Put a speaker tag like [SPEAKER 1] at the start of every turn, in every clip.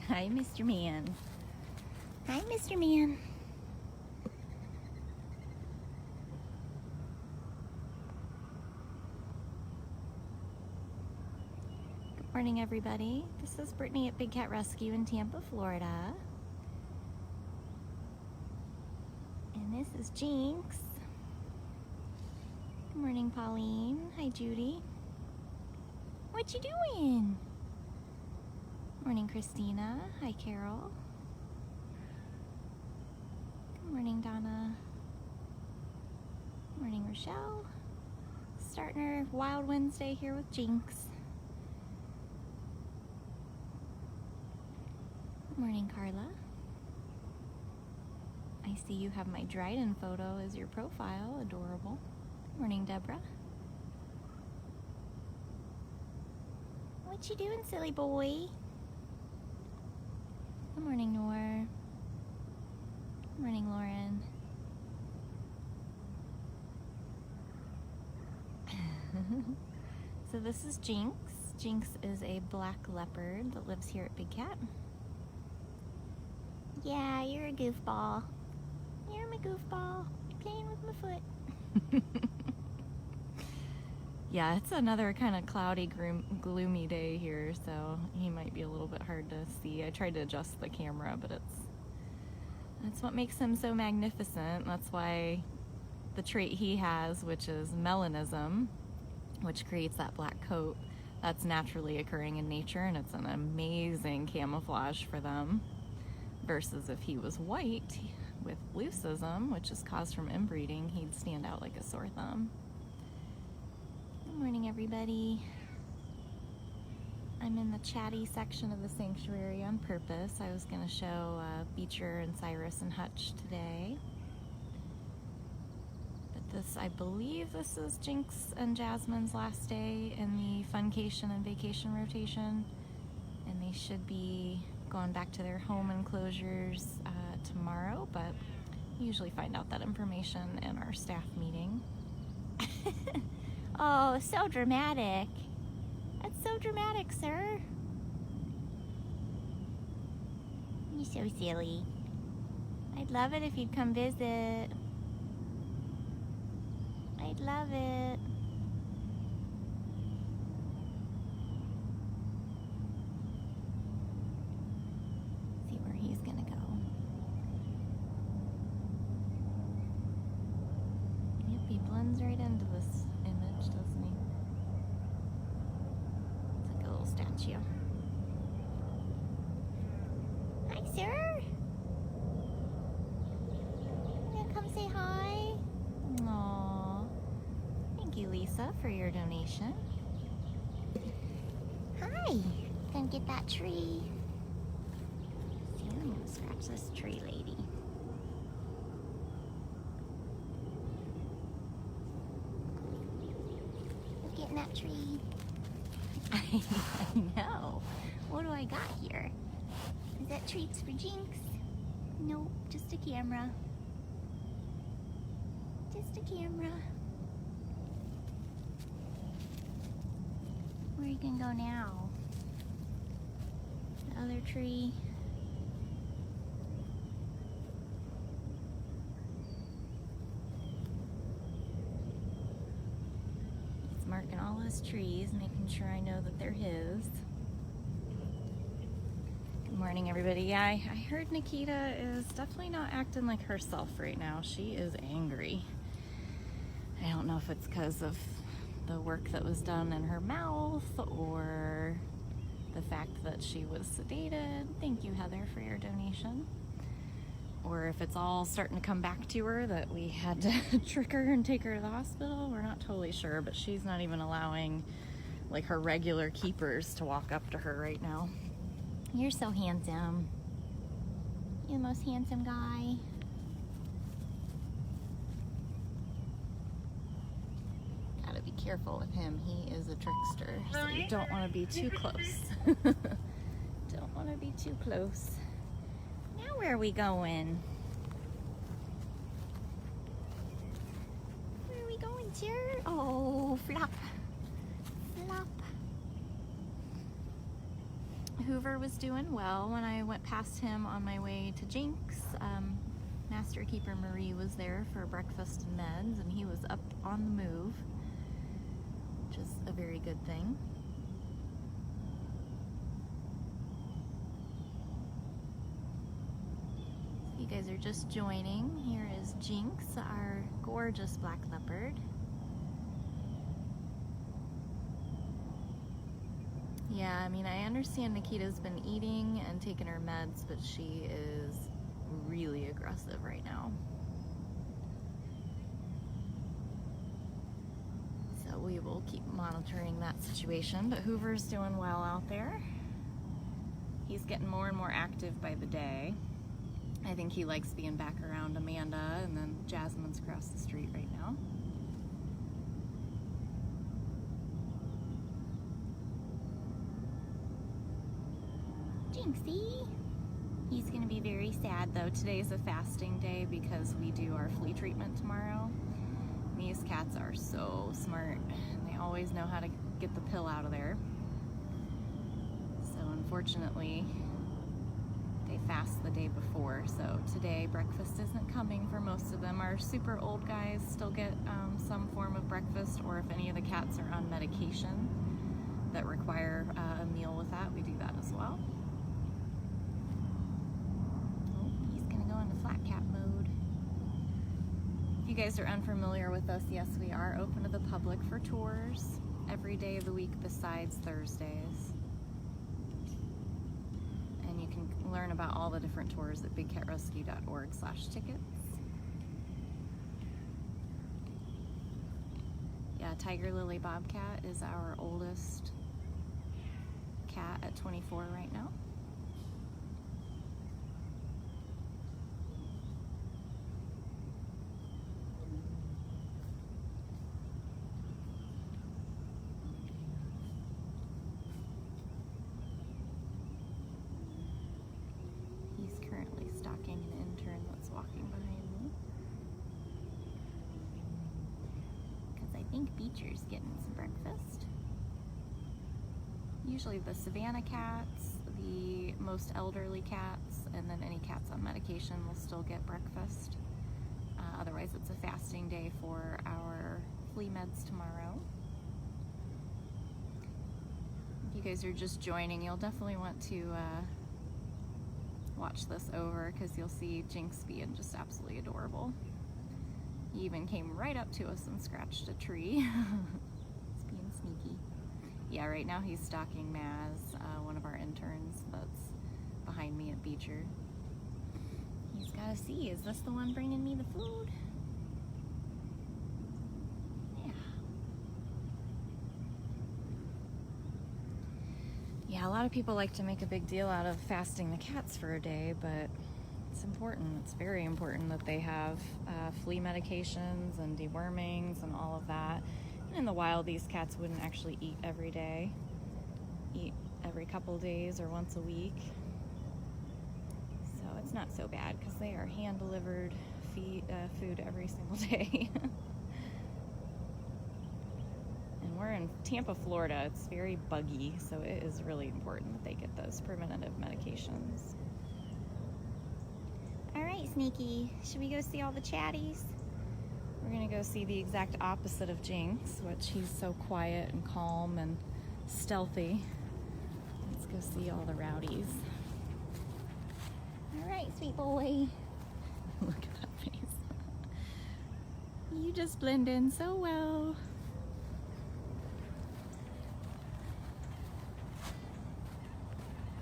[SPEAKER 1] Hi, Mr. Man. Hi, Mr. Man. Good morning, everybody. This is Brittany at Big Cat Rescue in Tampa, Florida. And this is Jinx. Good morning, Pauline. Hi, Judy. What you doing? Morning, Christina. Hi, Carol. Good morning, Donna. Morning, Rochelle. Starting our Wild Wednesday here with Jinx. Good morning, Carla. I see you have my Dryden photo as your profile. Adorable. Good morning, Deborah. What you doing, silly boy? Good morning, Noor. Good morning, Lauren. So this is Jinx. Jinx is a black leopard that lives here at Big Cat. Yeah, you're a goofball. You're my goofball. Playing with my foot. Yeah, it's another kind of cloudy, gloomy day here, so he might be a little bit hard to see. I tried to adjust the camera, but that's what makes him so magnificent. That's why the trait he has, which is melanism, which creates that black coat, that's naturally occurring in nature, and it's an amazing camouflage for them. Versus if he was white with leucism, which is caused from inbreeding, he'd stand out like a sore thumb. Good morning, everybody. I'm in the chatty section of the sanctuary on purpose. I was going to show Beecher and Cyrus and Hutch today. But this, I believe this is Jinx and Jasmine's last day in the funcation and vacation rotation. And they should be going back to their home enclosures tomorrow, but I usually find out that information in our staff meeting. Oh, so dramatic. That's so dramatic, sir. You're so silly. I'd love it if you'd come visit. I'd love it. See where he's gonna go. Yep, he blends right into this image, doesn't he? It's like a little statue. Hi, sir. You gonna come say hi? Aww. Thank you, Lisa, for your donation. Hi. Gonna get that tree. See, I'm gonna scratch this tree lady. Getting that tree. I know. What do I got here? Is that treats for Jinx? Nope, just a camera. Just a camera. Where are you gonna go now? The other tree. Marking all his trees, making sure I know that they're his. Good morning, everybody. Yeah, I heard Nikita is definitely not acting like herself right now. She is angry. I don't know if it's because of the work that was done in her mouth or the fact that she was sedated. Thank you, Heather, for your donation. Or if it's all starting to come back to her that we had to trick her and take her to the hospital. We're not totally sure, but she's not even allowing like her regular keepers to walk up to her right now. You're so handsome. You're the most handsome guy. Gotta be careful with him. He is a trickster, so you don't want to be too close. Don't want to be too close. Now where are we going? Where are we going, sir? Oh, flop. Flop. Hoover was doing well. When I went past him on my way to Jinx, Master Keeper Marie was there for breakfast and meds, and he was up on the move, which is a very good thing. If you guys are just joining, here is Jinx, our gorgeous black leopard. Yeah, I mean, I understand Nikita's been eating and taking her meds, but she is really aggressive right now. So we will keep monitoring that situation, but Hoover's doing well out there. He's getting more and more active by the day. I think he likes being back around Amanda, and then Jasmine's across the street right now. Jinxie! He's going to be very sad though. Today's a fasting day because we do our flea treatment tomorrow. These cats are so smart. They always know how to get the pill out of there. So unfortunately, they fast the day before. So today breakfast isn't coming for most of them. Our super old guys still get some form of breakfast, or if any of the cats are on medication that require a meal with that, we do that as well. Flat cat mode. If you guys are unfamiliar with us, yes, we are open to the public for tours every day of the week besides Thursdays. And you can learn about all the different tours at bigcatrescue.org/tickets. Yeah, Tiger Lily Bobcat is our oldest cat at 24 right now. I think Beecher's getting some breakfast. Usually the Savannah cats, the most elderly cats, and then any cats on medication will still get breakfast. Otherwise it's a fasting day for our flea meds tomorrow. If you guys are just joining, you'll definitely want to watch this over because you'll see Jinx being just absolutely adorable. He even came right up to us and scratched a tree. He's being sneaky. Yeah, right now he's stalking Maz, one of our interns that's behind me at Beecher. He's got to see, is this the one bringing me the food? Yeah. Yeah, a lot of people like to make a big deal out of fasting the cats for a day, but it's important. It's very important that they have flea medications and dewormings and all of that. And in the wild, these cats wouldn't actually eat every day. Eat every couple days or once a week. So it's not so bad because they are hand-delivered food every single day. And we're in Tampa, Florida. It's very buggy, so it is really important that they get those preventative medications. Alright, Sneaky, should we go see all the chatties? We're gonna go see the exact opposite of Jinx, which he's so quiet and calm and stealthy. Let's go see all the rowdies. Alright, sweet boy. Look at that face. You just blend in so well.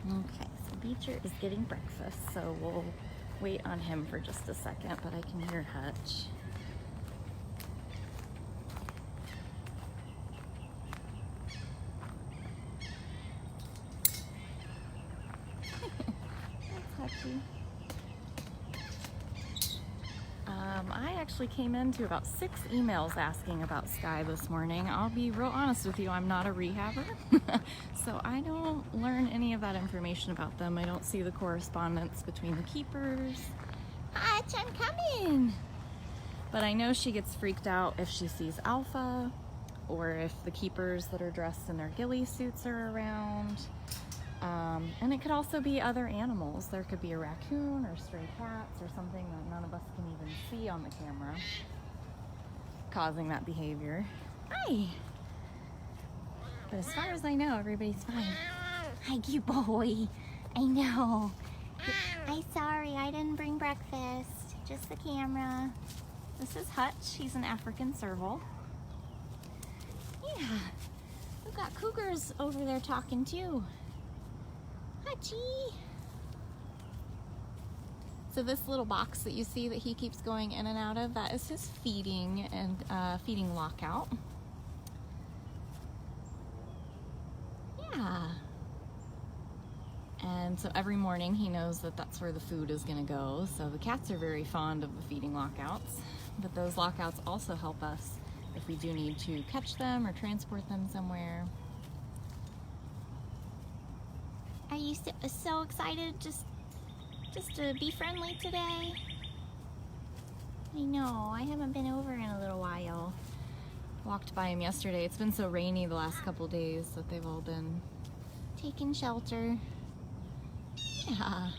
[SPEAKER 1] Okay, so Beecher is getting breakfast, so we'll wait on him for just a second, but I can hear Hutch. That's Hutchy. I actually came into about 6 emails asking about Sky this morning. I'll be real honest with you, I'm not a rehabber, so I don't learn any of that information about them. I don't see the correspondence between the keepers. Hutch, I'm coming! But I know she gets freaked out if she sees Alpha, or if the keepers that are dressed in their ghillie suits are around. And it could also be other animals. There could be a raccoon or stray cats or something that none of us can even see on the camera causing that behavior. Hi! But as far as I know, everybody's fine. Hi, cute boy. I know. I'm sorry, I didn't bring breakfast. Just the camera. This is Hutch. He's an African serval. Yeah. We've got cougars over there talking too. Hutchie! So this little box that you see that he keeps going in and out of, that is his feeding and feeding lockout. Yeah. And so every morning he knows that that's where the food is going to go. So the cats are very fond of the feeding lockouts, but those lockouts also help us if we do need to catch them or transport them somewhere. Are you so excited just to be friendly today? I know, I haven't been over in a little while. Walked by him yesterday. It's been so rainy the last couple days that they've all been taking shelter. Yeah.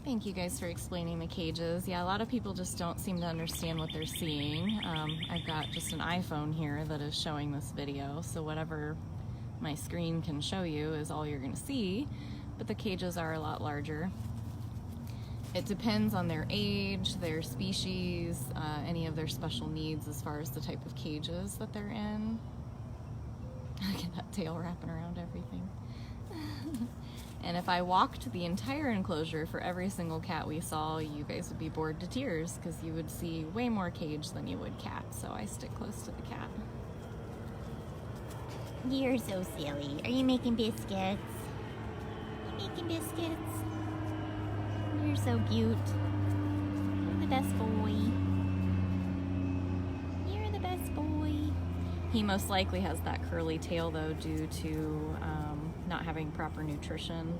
[SPEAKER 1] Thank you guys for explaining the cages. Yeah, a lot of people just don't seem to understand what they're seeing. I've got just an iPhone here that is showing this video, so whatever my screen can show you is all you're going to see, but the cages are a lot larger. It depends on their age, their species, any of their special needs as far as the type of cages that they're in. Look at that tail wrapping around everything. And if I walked the entire enclosure for every single cat we saw, you guys would be bored to tears because you would see way more cage than you would cat, so I stick close to the cat. You're so silly. Are you making biscuits? Are you making biscuits? You're so cute. You're the best boy. You're the best boy. He most likely has that curly tail though due to not having proper nutrition.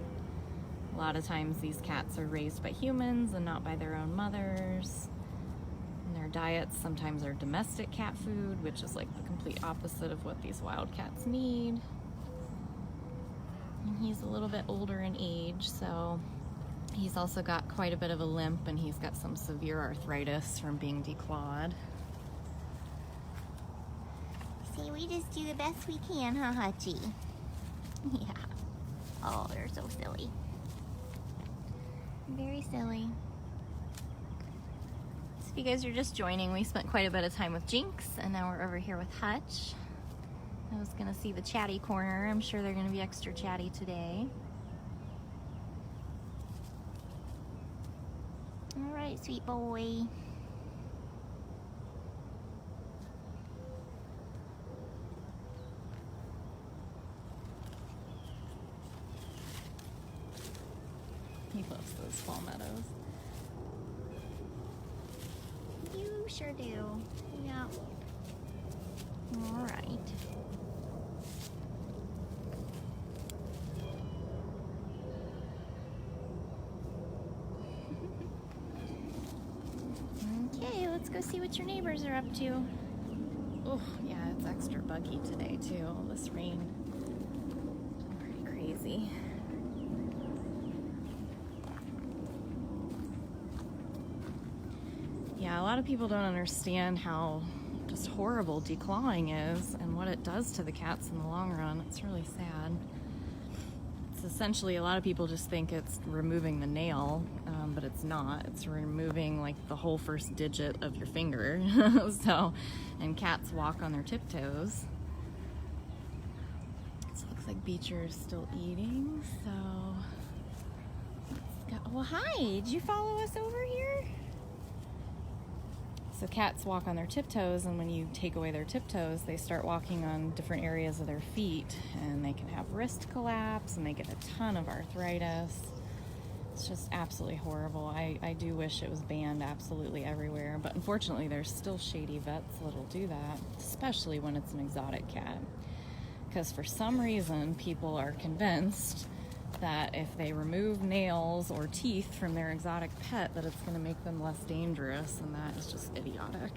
[SPEAKER 1] A lot of times these cats are raised by humans and not by their own mothers. And their diets sometimes are domestic cat food, which is like the complete opposite of what these wild cats need. And he's a little bit older in age, so he's also got quite a bit of a limp, and he's got some severe arthritis from being declawed. See, we just do the best we can, huh, Hutchie? Yeah. Oh, they're so silly. Very silly. So if you guys are just joining, we spent quite a bit of time with Jinx, and now we're over here with Hutch. I was gonna see the chatty corner. I'm sure they're gonna be extra chatty today. All right, sweet boy. He loves those palmettos. You sure do. Yeah. All right. Okay, let's go see what your neighbors are up to. Oh, yeah, it's extra buggy today too. All this rain. Pretty crazy. Yeah, a lot of people don't understand how just horrible declawing is and what it does to the cats in the long run. It's really sad. It's essentially, a lot of people just think it's removing the nail, but it's not. It's removing like the whole first digit of your finger. So, and cats walk on their tiptoes. So it looks like Beecher is still eating, so let's go. Well, hi, did you follow us over here? So cats walk on their tiptoes, and when you take away their tiptoes, they start walking on different areas of their feet, and they can have wrist collapse, and they get a ton of arthritis. It's just absolutely horrible. I do wish it was banned absolutely everywhere, but unfortunately there's still shady vets that'll do that, especially when it's an exotic cat. Because for some reason, people are convinced that if they remove nails or teeth from their exotic pet, that it's going to make them less dangerous, and that is just idiotic.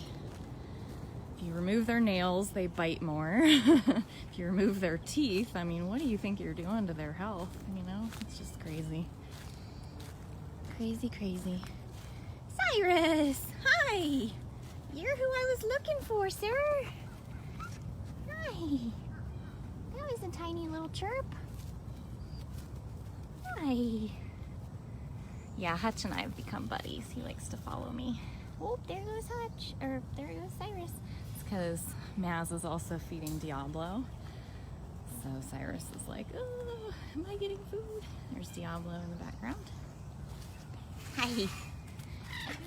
[SPEAKER 1] If you remove their nails, they bite more. If you remove their teeth, I mean, what do you think you're doing to their health? You know, it's just crazy. Crazy, crazy. Cyrus! Hi! You're who I was looking for, sir. Hi. That was a tiny little chirp. Hi. Yeah, Hutch and I have become buddies. He likes to follow me. Oh, there goes Hutch. Or there goes Cyrus. It's because Maz is also feeding Diablo. So Cyrus is like, oh, am I getting food? There's Diablo in the background. Hi.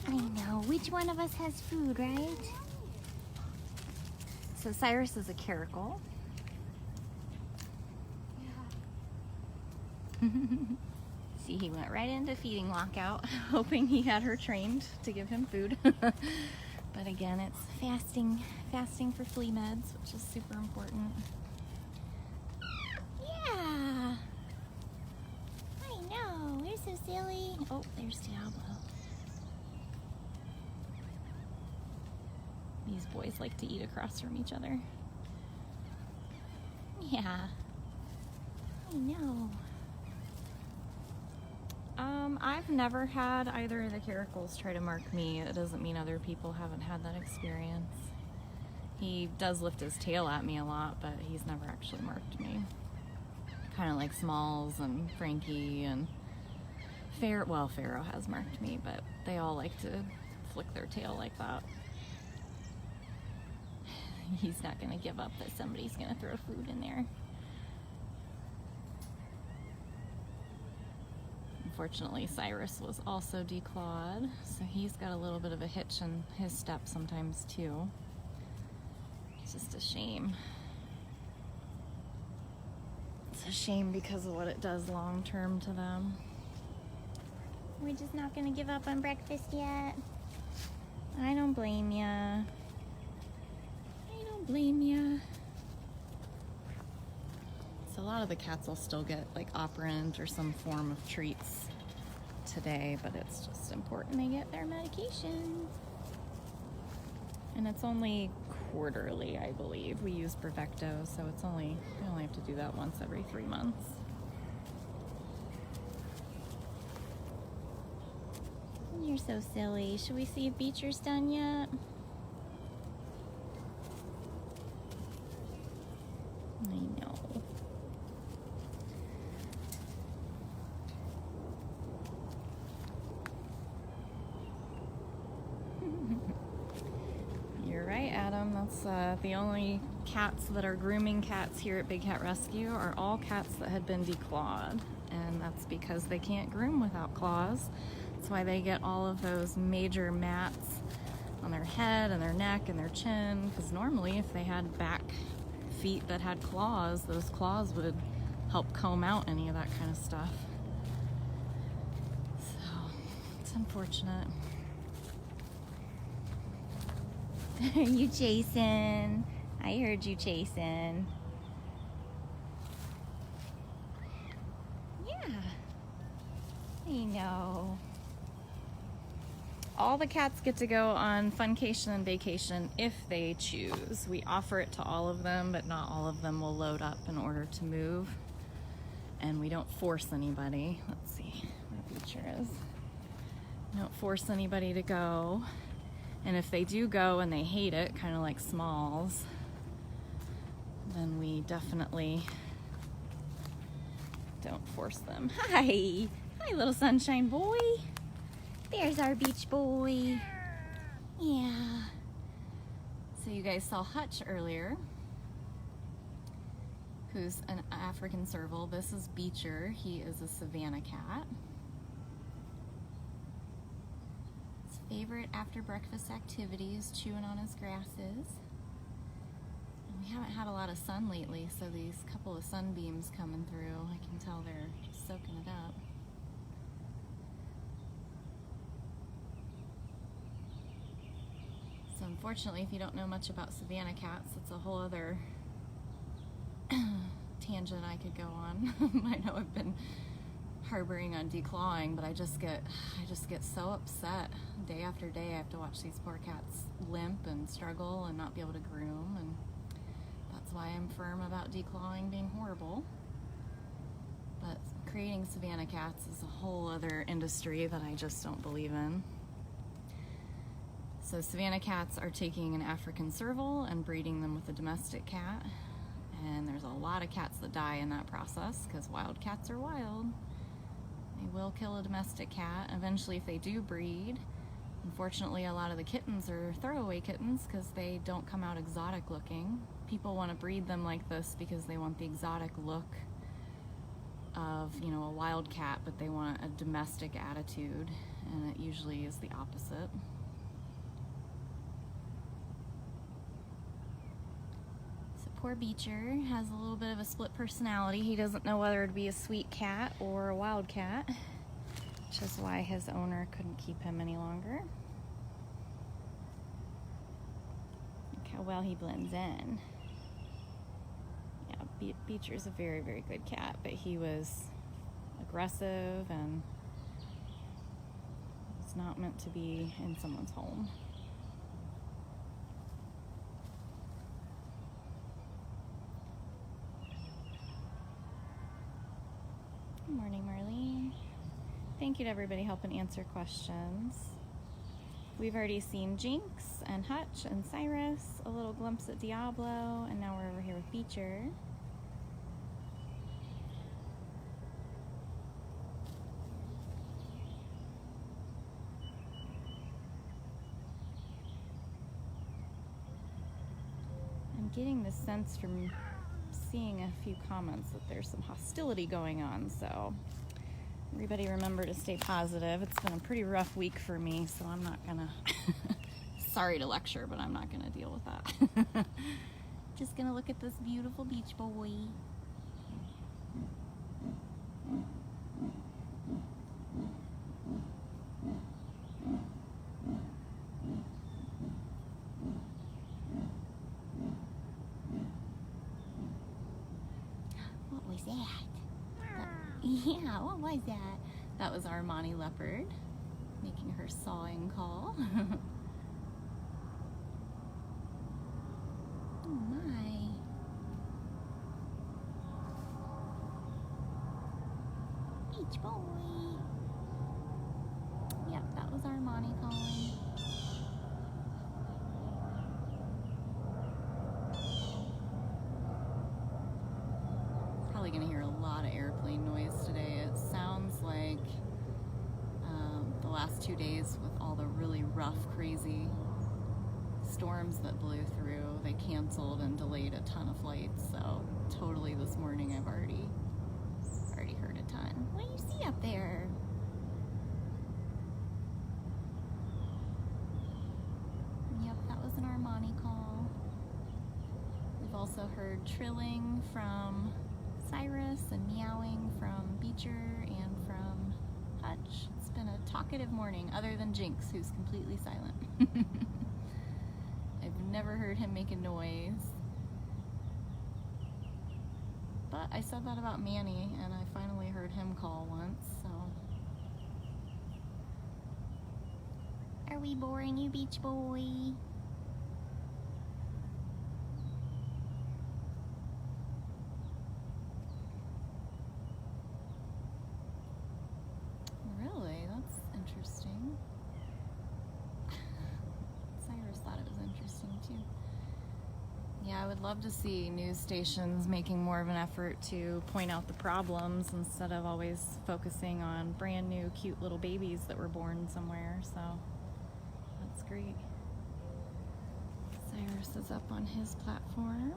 [SPEAKER 1] I know. Which one of us has food, right? So Cyrus is a caracal. Yeah. See, he went right into feeding lockout, hoping he had her trained to give him food. But again, it's fasting for flea meds, which is super important. Yeah. I know. We're so silly. Oh, there's Diablo. These boys like to eat across from each other. Yeah. I know. I've never had either of the caracals try to mark me. It doesn't mean other people haven't had that experience. He does lift his tail at me a lot, but he's never actually marked me. Kind of like Smalls and Frankie and Pharaoh has marked me, but they all like to flick their tail like that. He's not going to give up that somebody's going to throw food in there. Unfortunately, Cyrus was also declawed, so he's got a little bit of a hitch in his step sometimes too. It's just a shame. It's a shame because of what it does long term to them. We're just not going to give up on breakfast yet. I don't blame ya. Blame ya. So a lot of the cats will still get like operant or some form of treats today, but it's just important they get their medication. And it's only quarterly, I believe. We use Bravecto, so we only have to do that once every 3 months. You're so silly. Should we see if Beecher's done yet? I know. You're right, Adam. That's the only cats that are grooming cats here at Big Cat Rescue are all cats that had been declawed. And that's because they can't groom without claws. That's why they get all of those major mats on their head and their neck and their chin. Because normally if they had back feet that had claws, those claws would help comb out any of that kind of stuff. So it's unfortunate. You chasing? I heard you chasing. Yeah, I know. All the cats get to go on funcation and vacation if they choose. We offer it to all of them, but not all of them will load up in order to move. And we don't force anybody. Let's see where Beecher is. We don't force anybody to go. And if they do go and they hate it, kind of like Smalls, then we definitely don't force them. Hi! Hi, little sunshine boy. There's our beach boy. Yeah. So you guys saw Hutch earlier, who's an African serval. This is Beecher. He is a Savannah cat. His favorite after breakfast activity is chewing on his grasses. And we haven't had a lot of sun lately, so these couple of sunbeams coming through, I can tell they're just soaking it up. So unfortunately, if you don't know much about Savannah cats, it's a whole other tangent I could go on. I know I've been harboring on declawing, but I just get so upset day after day. I have to watch these poor cats limp and struggle and not be able to groom, and that's why I'm firm about declawing being horrible. But creating Savannah cats is a whole other industry that I just don't believe in. So Savannah cats are taking an African Serval and breeding them with a domestic cat, and there's a lot of cats that die in that process because wild cats are wild. They will kill a domestic cat. Eventually, if they do breed, unfortunately, a lot of the kittens are throwaway kittens because they don't come out exotic looking. People want to breed them like this because they want the exotic look of, you know, a wild cat, but they want a domestic attitude, and it usually is the opposite. So poor Beecher has a little bit of a split personality. He doesn't know whether to be a sweet cat or a wild cat, which is why his owner couldn't keep him any longer. Look how well he blends in. Beecher's a very, very good cat, but he was aggressive and it's not meant to be in someone's home. Good morning, Marlene. Thank you to everybody helping answer questions. We've already seen Jinx and Hutch and Cyrus, a little glimpse at Diablo, and now we're over here with Beecher. Getting the sense from seeing a few comments that there's some hostility going on, so everybody remember to stay positive. It's been a pretty rough week for me, so I'm not gonna sorry to lecture, but I'm not gonna deal with that. Just gonna look at this beautiful beach boy. Yeah, what was that? That was Armani Leopard making her sawing call. Oh my. Beach boy. Yep, that was Armani calling. Probably gonna hear a lot of airplane noise today. It sounds like the last 2 days with all the really rough, crazy storms that blew through, they canceled and delayed a ton of flights. So totally this morning I've already heard a ton. What do you see up there? Yep, that was an Armani call. We've also heard trilling from Cyrus and meowing from Beecher and from Hutch. It's been a talkative morning, other than Jinx, who's completely silent. I've never heard him make a noise. But I said that about Manny, and I finally heard him call once, so. Are we boring you, beach boy? Really? That's interesting. Cyrus thought it was interesting too. Yeah, I would love to see news stations making more of an effort to point out the problems instead of always focusing on brand new cute little babies that were born somewhere, so that's great. Cyrus is up on his platform.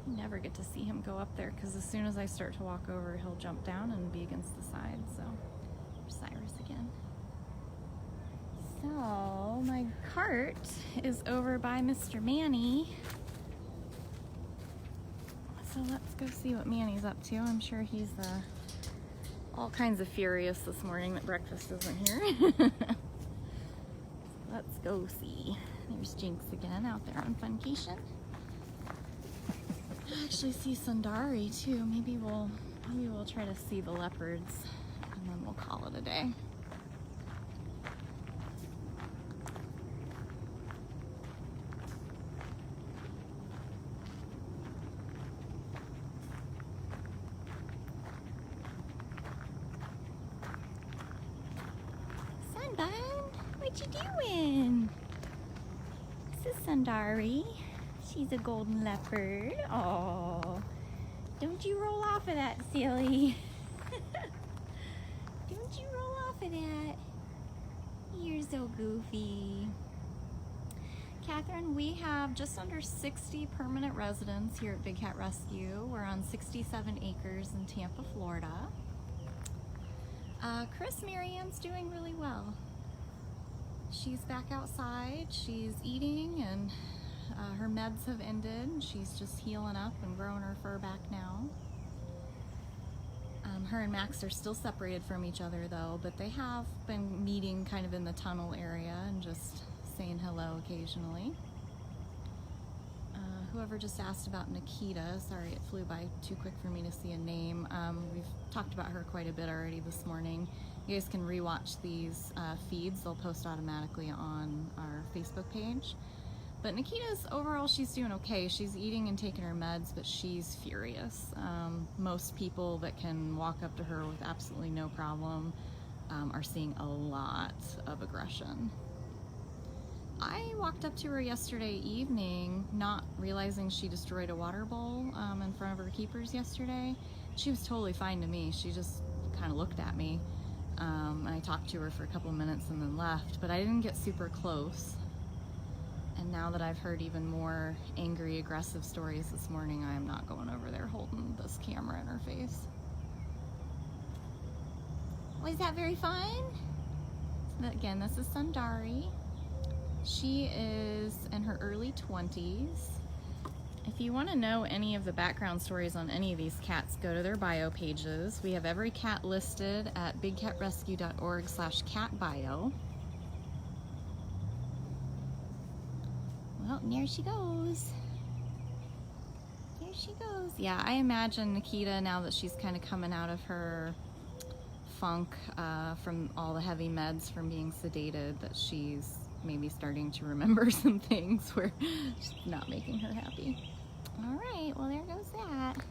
[SPEAKER 1] You never get to see him go up there because as soon as I start to walk over, he'll jump down and be against the side, so there's Cyrus again. So, my cart is over by Mr. Manny. So let's go see what Manny's up to. I'm sure he's all kinds of furious this morning that breakfast isn't here. Let's go see. There's Jinx again out there on funcation. I actually see Sundari too. Maybe we'll Maybe we'll try to see the leopards and then we'll call it a day. Sunbun, what you doing? This is Sundari. She's a golden leopard. Oh, don't you roll off of that, silly. Don't you roll off of that. You're so goofy. Catherine, we have just under 60 permanent residents here at Big Cat Rescue. We're on 67 acres in Tampa, Florida. Chris Marianne's doing really well. She's back outside, she's eating, and her meds have ended. She's just healing up and growing her fur back now. Her and Max are still separated from each other though, but they have been meeting kind of in the tunnel area and just saying hello occasionally. Whoever just asked about Nikita, sorry it flew by too quick for me to see a name. We've talked about her quite a bit already this morning. You guys can rewatch these feeds. They'll post automatically on our Facebook page. But Nikita's, overall, she's doing okay. She's eating and taking her meds, but she's furious. Most people that can walk up to her with absolutely no problem are seeing a lot of aggression. I walked up to her yesterday evening, not realizing she destroyed a water bowl in front of her keepers yesterday. She was totally fine to me. She just kind of looked at me. And I talked to her for a couple of minutes and then left, but I didn't get super close. And now that I've heard even more angry, aggressive stories this morning, I am not going over there holding this camera in her face. Was that very fun? So again, this is Sundari. She is in her early 20s. If you want to know any of the background stories on any of these cats, go to their bio pages. We have every cat listed at bigcatrescue.org/catbio. Well, there she goes. There she goes. Yeah, I imagine Nikita, now that she's kind of coming out of her funk from all the heavy meds from being sedated, that she's maybe starting to remember some things where it's not making her happy. All right, well, there goes that.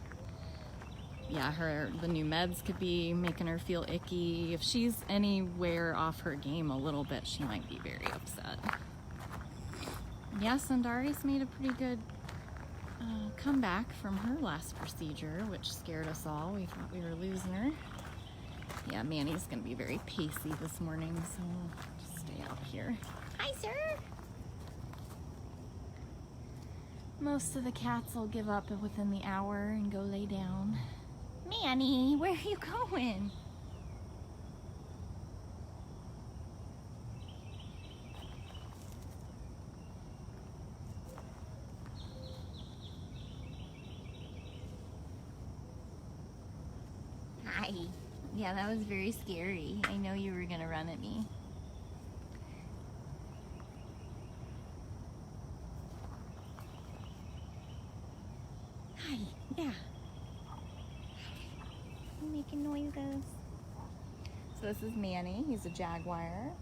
[SPEAKER 1] Yeah, the new meds could be making her feel icky. If she's anywhere off her game a little bit, she might be very upset. Yeah, Sundari's made a pretty good comeback from her last procedure, which scared us all. We thought we were losing her. Yeah, Manny's gonna be very pacey this morning, so we'll just stay out here. Hi, sir! Most of the cats will give up within the hour and go lay down. Manny, where are you going? Hi. Yeah, that was very scary. I know you were gonna run at me. Hi. Yeah. I'm making noises. So this is Manny. He's a Jaguar.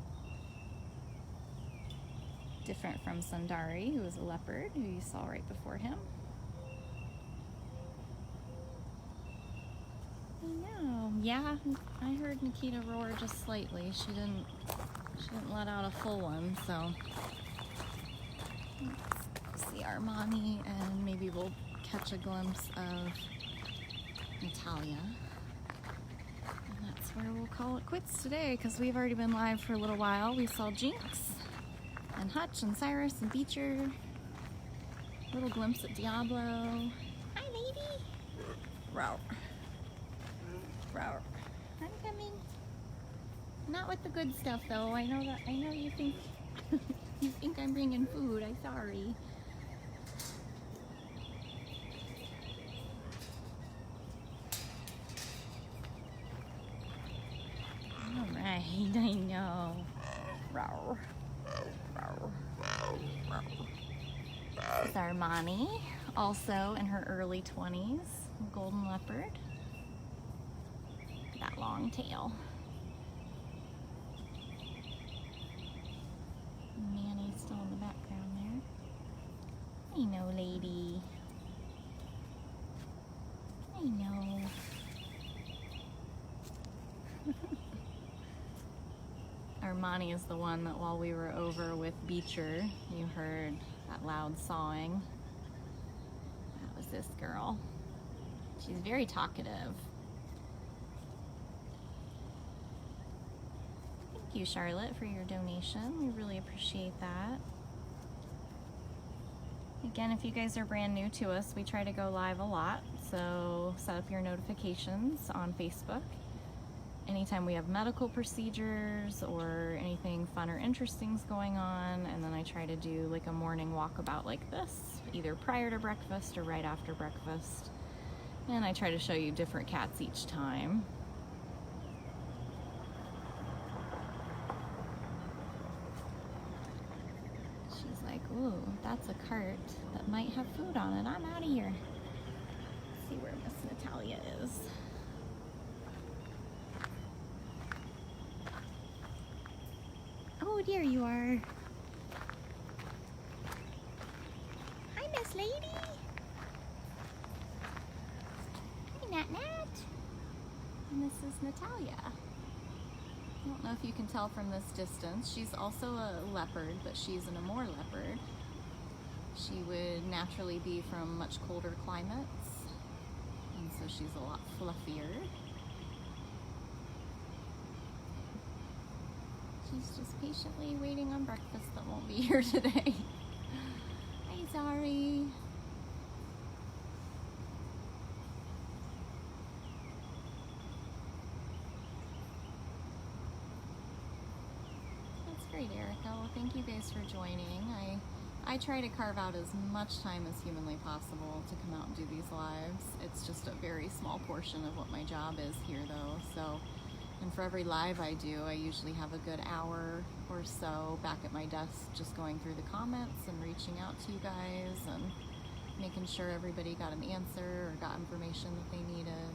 [SPEAKER 1] Different from Sundari, who is a leopard, who you saw right before him. I know. Yeah, I heard Nikita roar just slightly. She didn't let out a full one, so let's see Armani, and maybe we'll catch a glimpse of Natalia. And that's where we'll call it quits today, because we've already been live for a little while. We saw Jinx and Hutch and Cyrus and Beecher. Little glimpse at Diablo. Hi, baby. Row. Row. I'm coming. Not with the good stuff, though. I know you think you think I'm bringing food. I'm sorry. All right, I know. Row. Row. Row. This is Armani, also in her early 20s, golden leopard. that long tail. Manny's still in the background there. I know, lady. I know. Armani is the one that while we were over with Beecher, you heard that loud sawing. That was this girl. She's very talkative. Thank you, Charlotte, for your donation. We really appreciate that. Again, if you guys are brand new to us, we try to go live a lot, so set up your notifications on Facebook. Anytime we have medical procedures or anything fun or interesting is going on, and then I try to do like a morning walkabout like this, either prior to breakfast or right after breakfast. And I try to show you different cats each time. She's like, ooh, that's a cart that might have food on it. I'm out of here. Let's see where Miss Natalia is. Oh, there you are. Hi, Miss Lady. Hi, Nat Nat. And this is Natalia. I don't know if you can tell from this distance. She's also a leopard, but she's an Amur leopard. She would naturally be from much colder climates, and so she's a lot fluffier. She's just patiently waiting on breakfast that won't be here today. Hi, Zari. That's great, Erica. Well, thank you guys for joining. I try to carve out as much time as humanly possible to come out and do these lives. It's just a very small portion of what my job is here, though. So. And for every live I do, I usually have a good hour or so back at my desk just going through the comments and reaching out to you guys and making sure everybody got an answer or got information that they needed.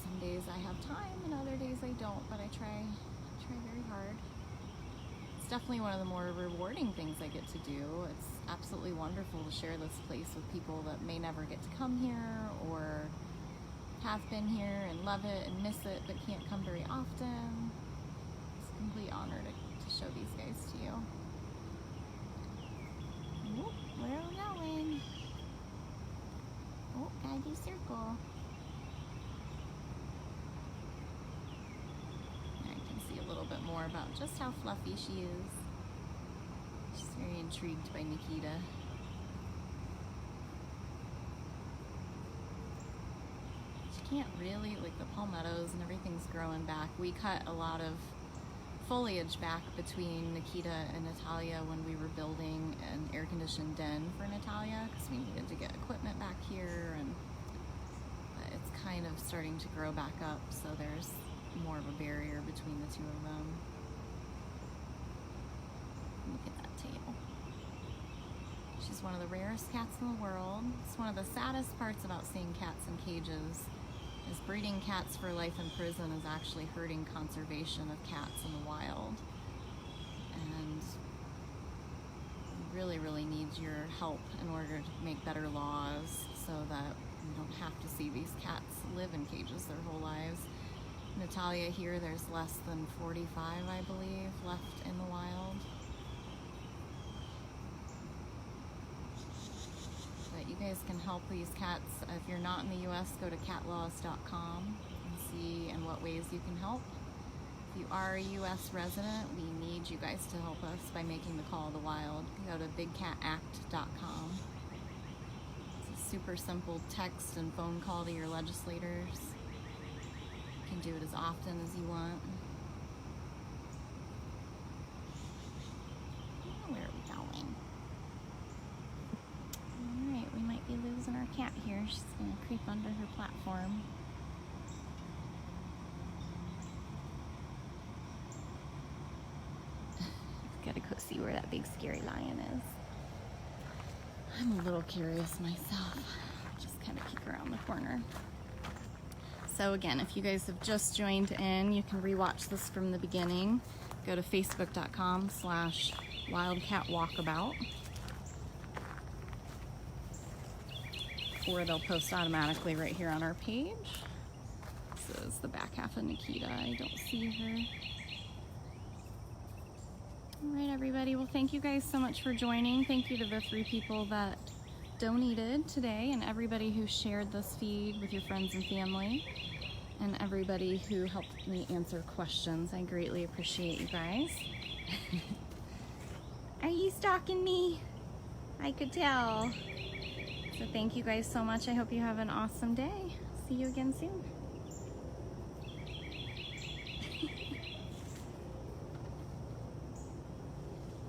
[SPEAKER 1] Some days I have time and other days I don't, but I try very hard. It's definitely one of the more rewarding things I get to do. It's absolutely wonderful to share this place with people that may never get to come here or have been here and love it and miss it but can't come very often. It's a complete honor to show these guys to you. Whoop, where are we going? Oh, gotta do circle. I can see a little bit more about just how fluffy she is. She's very intrigued by Nikita. Can't really, like the palmettos and everything's growing back. We cut a lot of foliage back between Nikita and Natalia when we were building an air-conditioned den for Natalia because we needed to get equipment back here, and it's kind of starting to grow back up, so there's more of a barrier between the two of them. Look at that tail. She's one of the rarest cats in the world. It's one of the saddest parts about seeing cats in cages is breeding cats for life in prison is actually hurting conservation of cats in the wild. And we really need your help in order to make better laws so that we don't have to see these cats live in cages their whole lives. Natalia here, there's less than 45, I believe, left in the wild. You guys can help these cats. If you're not in the US, go to catlaws.com and see in what ways you can help. If you are a US resident, we need you guys to help us by making the call of the wild. Go to bigcatact.com. It's a super simple text and phone call to your legislators. You can do it as often as you want. Where are we going? Alright, we might be losing our cat here. She's going to creep under her platform. Gotta go see where that big scary lion is. I'm a little curious myself. Just kind of peek around the corner. So again, if you guys have just joined in, you can rewatch this from the beginning. Go to facebook.com/wildcatwalkabout, or they'll post automatically right here on our page. This is the back half of Nikita. I don't see her. All right, everybody. Well, thank you guys so much for joining. Thank you to the 3 people that donated today, and everybody who shared this feed with your friends and family, and everybody who helped me answer questions. I greatly appreciate you guys. Are you stalking me? I could tell. So thank you guys so much. I hope you have an awesome day. See you again soon.